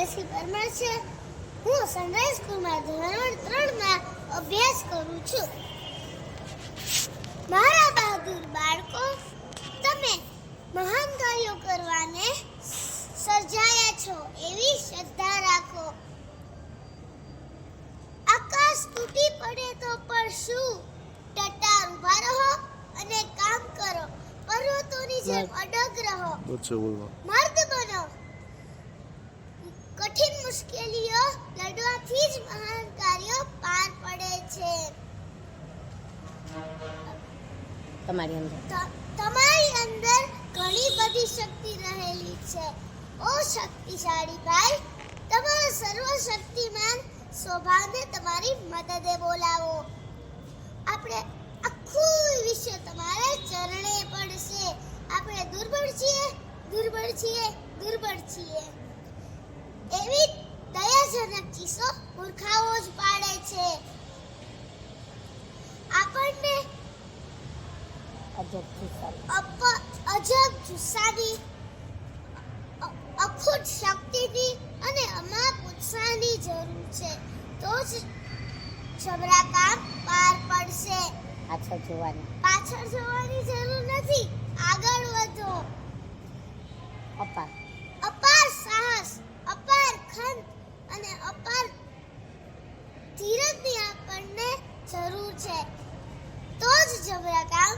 જયશ્રી પરમાર છે. હું સનરાઈઝ સ્કૂલમાં ધોરણ 3 માં અભ્યાસ કરું છું. મારા બહાદુર બાળકો, તમે મહાન કાર્યો કરવાને સર્જાયા છો એવી શ્રદ્ધા રાખો. આકાશ તૂટી પડે તો પણ શું, ટટ્ટાર ઊભા રહો અને કામ કરો. પર્વતોની જેમ અડગ રહો. મર્દ બનો. કઠિન મુશ્કેલીઓ લડવાથી જ મહાન કાર્યો પાર પડે છે. તમારી અંદર ઘણી બધી શક્તિ રહેલી છે. ઓ શક્તિશાળી ભાઈ, તમારા સર્વશક્તિમાન સ્વભાવને તમારી મદદે બોલાવો. આપણે આખું વિશ્વ તમારા ચરણે પડશે. આપણે દુર્બળ છીએ, દુર્બળ છીએ, દુર્બળ છીએ એવી દયાજનક ચીસો મૂર્ખાઓ જ પાડે છે. આપણને અજબ જુસ્સાની, અખૂટ શક્તિની અને અમાપ ઉત્સાહની જરૂર છે. તો જ જબરા કામ પાર પડશે. પાછળ જોવાની જરૂર નથી. આગળ વધો. અપાર સાહસ, અપાર ખંત અને અપાર ધીરજની આપણને જરૂર છે. તો જ જબરા કામ